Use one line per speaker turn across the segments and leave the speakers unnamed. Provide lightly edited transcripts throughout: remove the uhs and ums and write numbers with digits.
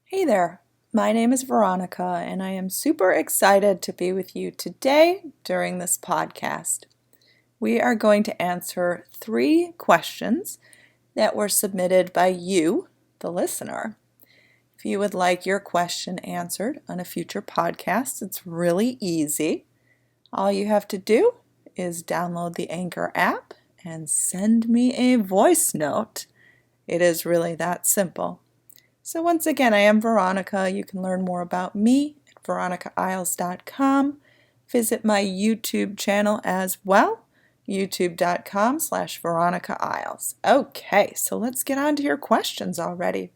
Hey there, my name is Veronica, and I am super excited to be with you today during this podcast. We are going to answer 3 questions that were submitted by you, the listener. If you would like your question answered on a future podcast, it's really easy. All you have to do is download the Anchor app and send me a voice note. It is really that simple. So once again, I am Veronica. You can learn more about me at veronicaisles.com. Visit my YouTube channel as well, youtube.com/veronicaisles. Okay, so let's get on to your questions already.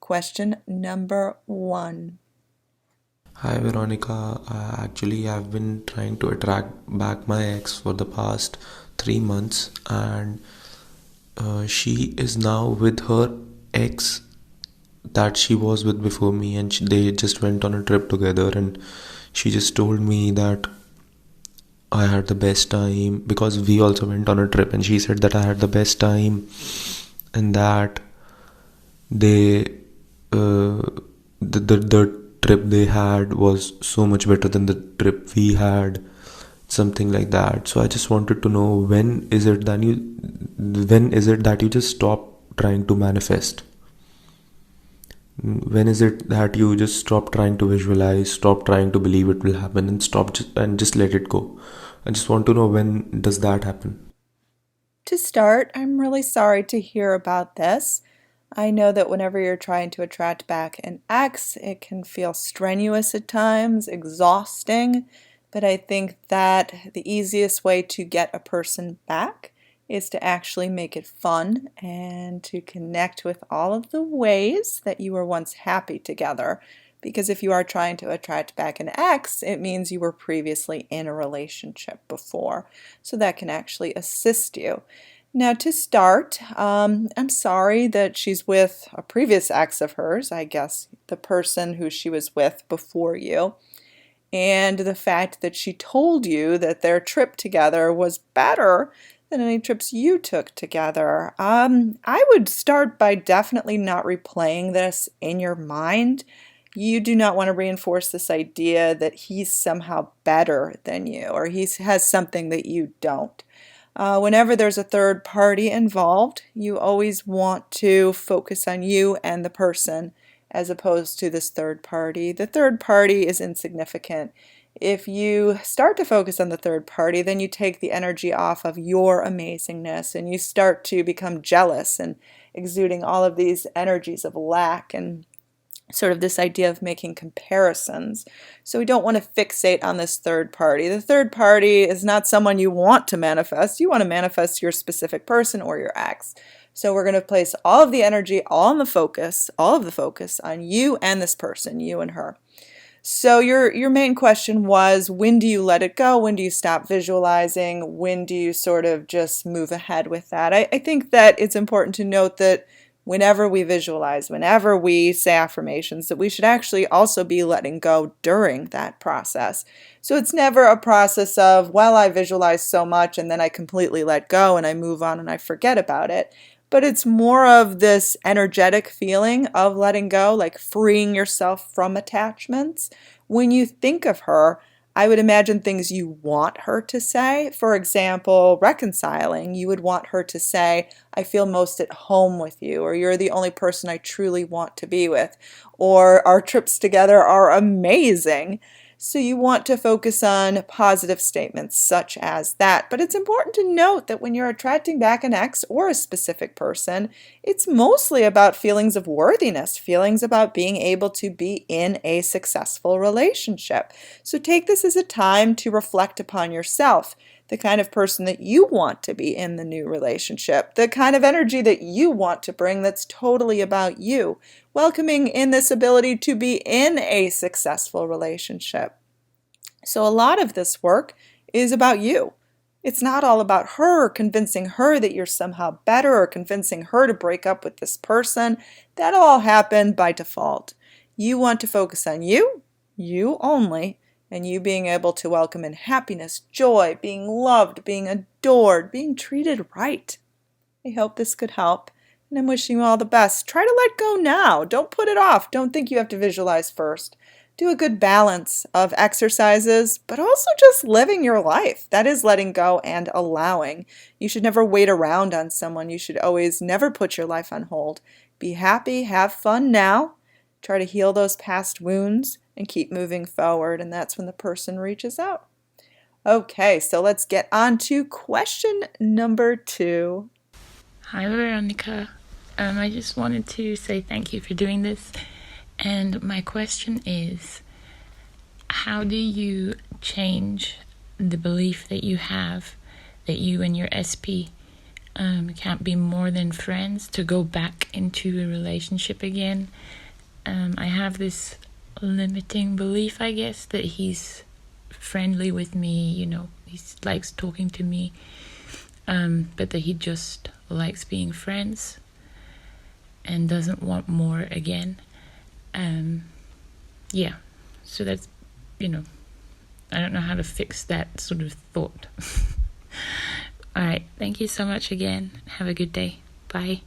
Question number 1.
Hi Veronica, actually I've been trying to attract back my ex for the past 3 months, and she is now with her ex that she was with before me, and they just went on a trip together, and she just told me that I had the best time because we also went on a trip, and she said that I had the best time and that they the trip they had was so much better than the trip we had, something like that. So I just wanted to know, when is it that you just stop trying to manifest? When is it that you just stop trying to visualize, stop trying to believe it will happen, and just let it go? I just want to know, when does that happen?
To start, I'm really sorry to hear about this. I know that whenever you're trying to attract back an ex, it can feel strenuous at times, exhausting, but I think that the easiest way to get a person back is to actually make it fun and to connect with all of the ways that you were once happy together. Because if you are trying to attract back an ex, it means you were previously in a relationship before. So that can actually assist you. Now, to start, I'm sorry that she's with a previous ex of hers, I guess the person who she was with before you, and the fact that she told you that their trip together was better than any trips you took together. I would start by definitely not replaying this in your mind. You do not want to reinforce this idea that he's somehow better than you or he has something that you don't. Whenever there's a third party involved, you always want to focus on you and the person as opposed to this third party. The third party is insignificant. If you start to focus on the third party, then you take the energy off of your amazingness and you start to become jealous and exuding all of these energies of lack and sort of this idea of making comparisons. So we don't want to fixate on this third party. The third party is not someone you want to manifest. You want to manifest your specific person or your ex. So we're going to place all of the energy, all of the focus on you and this person, you and her. So your main question was, when do you let it go? When do you stop visualizing? When do you sort of just move ahead with that? I think that it's important to note that whenever we visualize, whenever we say affirmations, that we should actually also be letting go during that process. So it's never a process of, well, I visualize so much and then I completely let go and I move on and I forget about it. But it's more of this energetic feeling of letting go, like freeing yourself from attachments. When you think of her, I would imagine things you want her to say. For example, reconciling, you would want her to say, I feel most at home with you, or you're the only person I truly want to be with, or our trips together are amazing. So you want to focus on positive statements such as that. But it's important to note that when you're attracting back an ex or a specific person, it's mostly about feelings of worthiness, feelings about being able to be in a successful relationship. So take this as a time to reflect upon yourself, the kind of person that you want to be in the new relationship, the kind of energy that you want to bring that's totally about you, welcoming in this ability to be in a successful relationship. So a lot of this work is about you. It's not all about her, convincing her that you're somehow better or convincing her to break up with this person. That'll all happen by default. You want to focus on you only, and you being able to welcome in happiness, joy, being loved, being adored, being treated right. I hope this could help. And I'm wishing you all the best. Try to let go now. Don't put it off. Don't think you have to visualize first. Do a good balance of exercises, but also just living your life. That is letting go and allowing. You should never wait around on someone. You should always never put your life on hold. Be happy, have fun now. Try to heal those past wounds and keep moving forward. And that's when the person reaches out. Okay, so let's get on to question number 2.
Hi, Veronica. I just wanted to say thank you for doing this. And my question is, how do you change the belief that you have that you and your SP can't be more than friends to go back into a relationship again? I have this limiting belief, I guess, that he's friendly with me, he likes talking to me, but that he just likes being friends and doesn't want more again. Yeah, so that's, I don't know how to fix that sort of thought. All right, thank you so much again. Have a good day. Bye.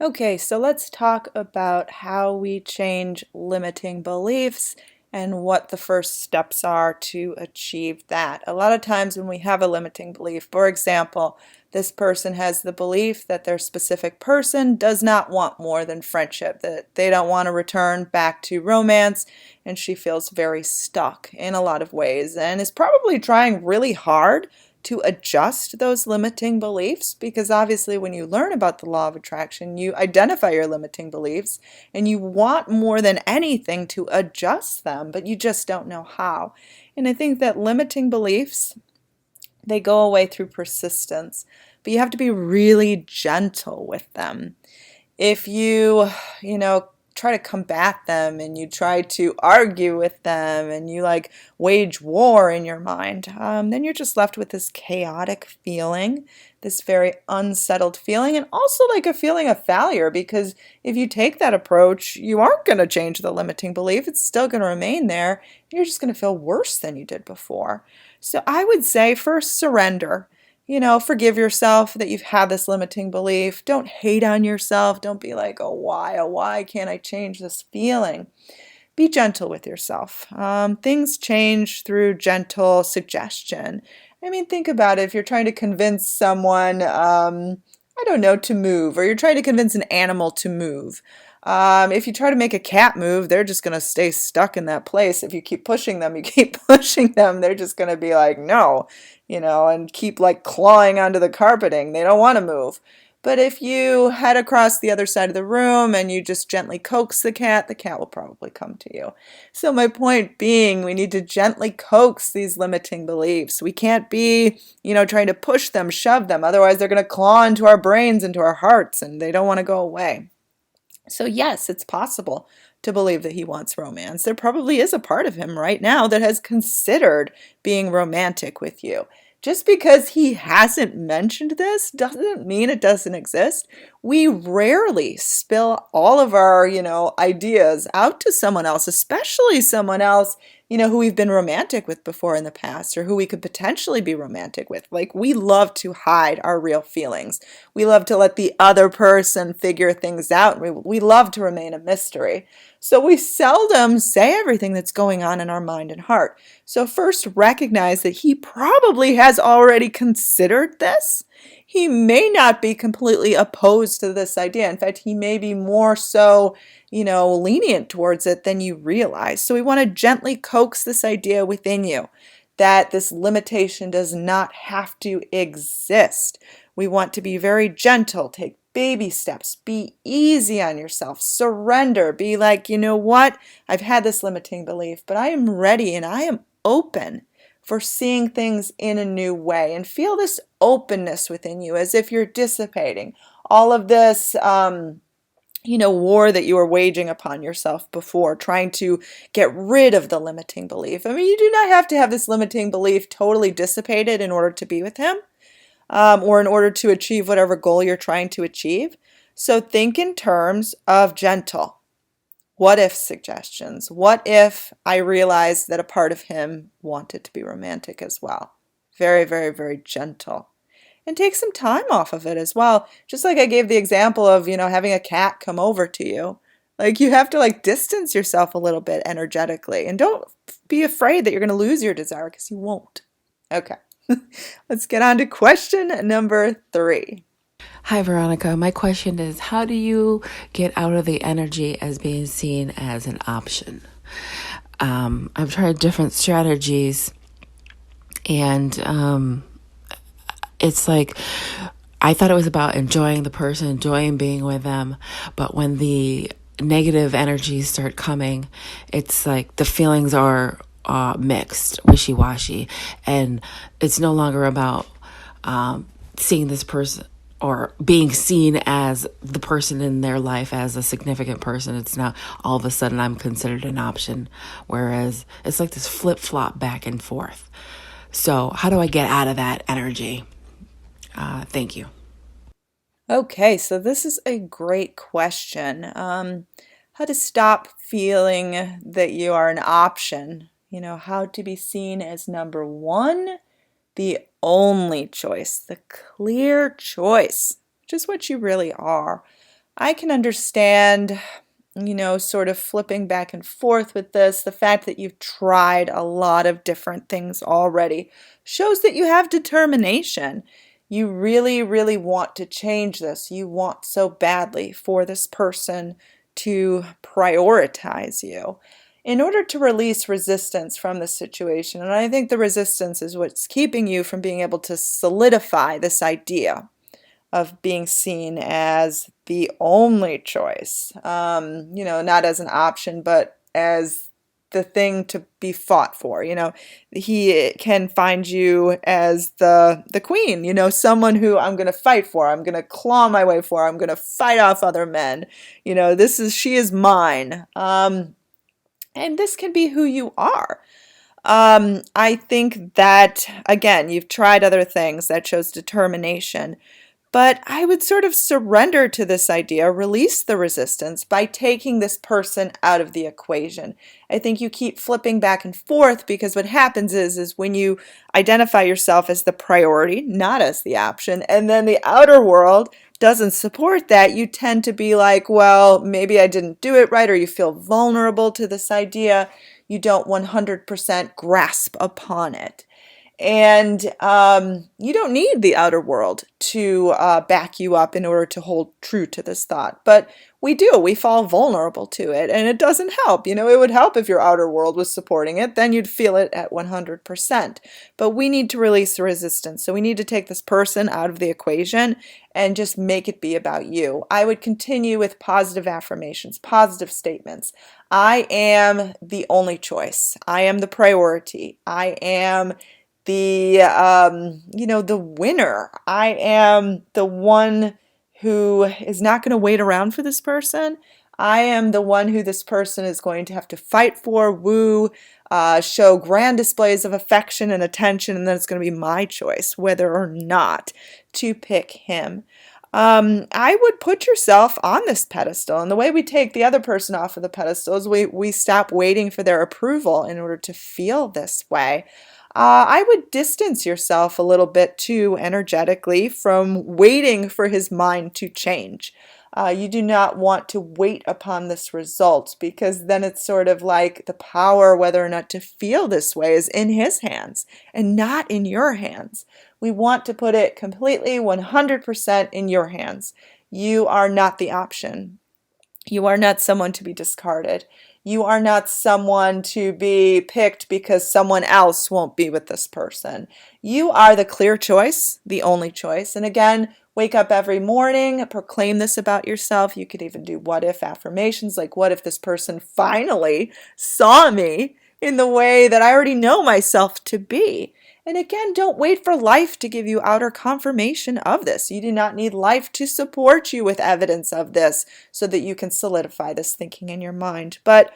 Okay, so let's talk about how we change limiting beliefs and what the first steps are to achieve that. A lot of times when we have a limiting belief, for example, this person has the belief that their specific person does not want more than friendship, that they don't want to return back to romance, and she feels very stuck in a lot of ways and is probably trying really hard to adjust those limiting beliefs, because obviously when you learn about the law of attraction, you identify your limiting beliefs and you want more than anything to adjust them, but you just don't know how. And I think that limiting beliefs, they go away through persistence, but you have to be really gentle with them. If you try to combat them and you try to argue with them and you like wage war in your mind, then you're just left with this chaotic feeling, this very unsettled feeling, and also like a feeling of failure, because if you take that approach, you aren't going to change the limiting belief. It's still going to remain there. You're just going to feel worse than you did before. So I would say first, surrender. Forgive yourself that you've had this limiting belief. Don't hate on yourself. Don't be like, oh, why can't I change this feeling? Be gentle with yourself. Things change through gentle suggestion. I mean, think about it. If you're trying to convince someone, I don't know, to move, or you're trying to convince an animal to move. If you try to make a cat move, they're just going to stay stuck in that place. If you keep pushing them, they're just going to be like, no, and keep like clawing onto the carpeting. They don't want to move. But if you head across the other side of the room and you just gently coax the cat will probably come to you. So my point being, we need to gently coax these limiting beliefs. We can't be, trying to push them, shove them. Otherwise, they're going to claw into our brains, into our hearts, and they don't want to go away. So yes, it's possible to believe that he wants romance. There probably is a part of him right now that has considered being romantic with you. Just because he hasn't mentioned this doesn't mean it doesn't exist. We rarely spill all of our, ideas out to someone else, especially someone else, who we've been romantic with before in the past, or who we could potentially be romantic with. Like, we love to hide our real feelings. We love to let the other person figure things out. We love to remain a mystery. So we seldom say everything that's going on in our mind and heart. So first, recognize that he probably has already considered this. He may not be completely opposed to this idea. In fact, he may be more so, lenient towards it than you realize. So we want to gently coax this idea within you that this limitation does not have to exist. We want to be very gentle, take baby steps, be easy on yourself, surrender, be like, you know what? I've had this limiting belief, but I am ready and I am open for seeing things in a new way, and feel this openness within you as if you're dissipating all of this, war that you were waging upon yourself before, trying to get rid of the limiting belief. I mean, you do not have to have this limiting belief totally dissipated in order to be with him, or in order to achieve whatever goal you're trying to achieve. So think in terms of gentle. What if suggestions? What if I realized that a part of him wanted to be romantic as well? Very, very, very gentle. and take some time off of it as well. Just like I gave the example of, having a cat come over to you. Like you have to like distance yourself a little bit energetically and don't be afraid that you're going to lose your desire because you won't. Okay. Let's get on to question number 3.
Hi, Veronica. My question is, how do you get out of the energy as being seen as an option? I've tried different strategies, and it's like I thought it was about enjoying the person, enjoying being with them, but when the negative energies start coming, it's like the feelings are mixed, wishy-washy, and it's no longer about seeing this person or being seen as the person in their life as a significant person. It's now all of a sudden I'm considered an option, whereas it's like this flip-flop back and forth. So how do I get out of that energy? Thank you.
Okay, so this is a great question. How to stop feeling that you are an option. How to be seen as number one, the only choice, the clear choice, which is what you really are. I can understand, sort of flipping back and forth with this. The fact that you've tried a lot of different things already shows that you have determination. You really, really want to change this. You want so badly for this person to prioritize you in order to release resistance from the situation. And I think the resistance is what's keeping you from being able to solidify this idea of being seen as the only choice. Not as an option, but as the thing to be fought for. He can find you as the queen, someone who I'm going to fight for, I'm going to claw my way for, I'm going to fight off other men. She is mine. And this can be who you are. I think that, again, you've tried other things that shows determination. But I would sort of surrender to this idea, release the resistance by taking this person out of the equation. I think you keep flipping back and forth because what happens is when you identify yourself as the priority, not as the option, and then the outer world doesn't support that, you tend to be like, well, maybe I didn't do it right, or you feel vulnerable to this idea. You don't 100% grasp upon it. And you don't need the outer world to back you up in order to hold true to this thought. But we do. We fall vulnerable to it, and it doesn't help. It would help if your outer world was supporting it. Then you'd feel it at 100%. But we need to release the resistance. So we need to take this person out of the equation and just make it be about you. I would continue with positive affirmations, positive statements. I am the only choice. I am the priority. I am the winner. I am the one who is not going to wait around for this person. I am the one who this person is going to have to fight for, woo, show grand displays of affection and attention, and then it's going to be my choice whether or not to pick him. I would put yourself on this pedestal, and the way we take the other person off of the pedestal is we stop waiting for their approval in order to feel this way. I would distance yourself a little bit too energetically from waiting for his mind to change. You do not want to wait upon this result because then it's sort of like the power whether or not to feel this way is in his hands and not in your hands. We want to put it completely 100% in your hands. You are not the option. You are not someone to be discarded. You are not someone to be picked because someone else won't be with this person. You are the clear choice, the only choice. And again, wake up every morning, proclaim this about yourself. You could even do what if affirmations, like what if this person finally saw me in the way that I already know myself to be? And again, don't wait for life to give you outer confirmation of this. You do not need life to support you with evidence of this so that you can solidify this thinking in your mind. But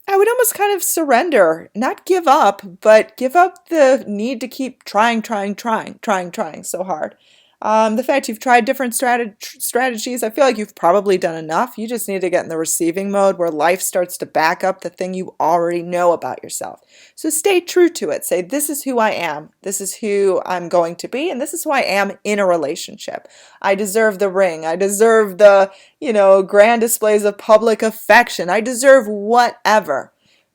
I would almost kind of surrender, not give up, but give up the need to keep trying so hard. The fact you've tried different strategies, I feel like you've probably done enough. You just need to get in the receiving mode where life starts to back up the thing you already know about yourself. So stay true to it. Say, this is who I am. This is who I'm going to be. And this is who I am in a relationship. I deserve the ring. I deserve the, grand displays of public affection. I deserve whatever.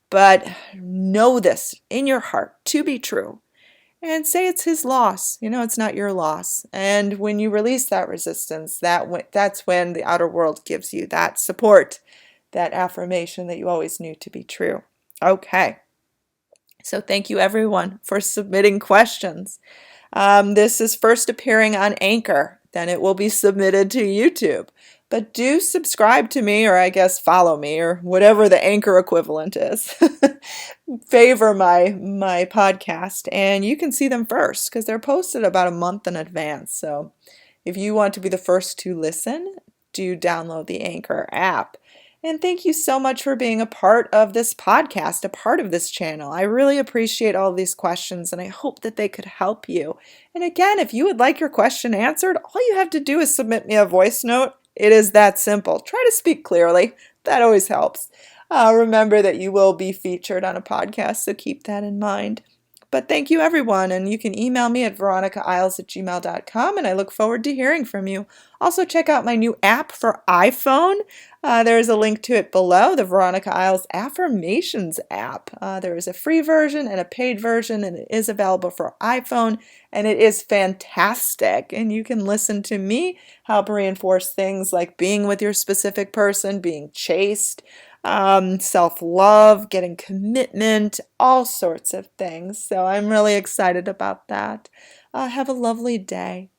But know this in your heart to be true. And say it's his loss. It's not your loss. And when you release that resistance, that's when the outer world gives you that support, that affirmation that you always knew to be true. Okay. So thank you everyone for submitting questions. This is first appearing on Anchor. Then it will be submitted to YouTube. But do subscribe to me, or I guess follow me, or whatever the Anchor equivalent is. Favor my podcast, and you can see them first because they're posted about a month in advance. So if you want to be the first to listen, do download the Anchor app. And thank you so much for being a part of this podcast, a part of this channel. I really appreciate all these questions, and I hope that they could help you. And again, if you would like your question answered, all you have to do is submit me a voice note. It is that simple. Try to speak clearly. That always helps. Remember that you will be featured on a podcast, so keep that in mind. But thank you, everyone, and you can email me at veronicaisles@gmail.com, and I look forward to hearing from you. Also, check out my new app for iPhone. There is a link to it below, the Veronica Isles Affirmations app. There is a free version and a paid version, and it is available for iPhone, and it is fantastic. And you can listen to me help reinforce things like being with your specific person, being chaste, self-love, getting commitment, all sorts of things. So I'm really excited about that. Have a lovely day.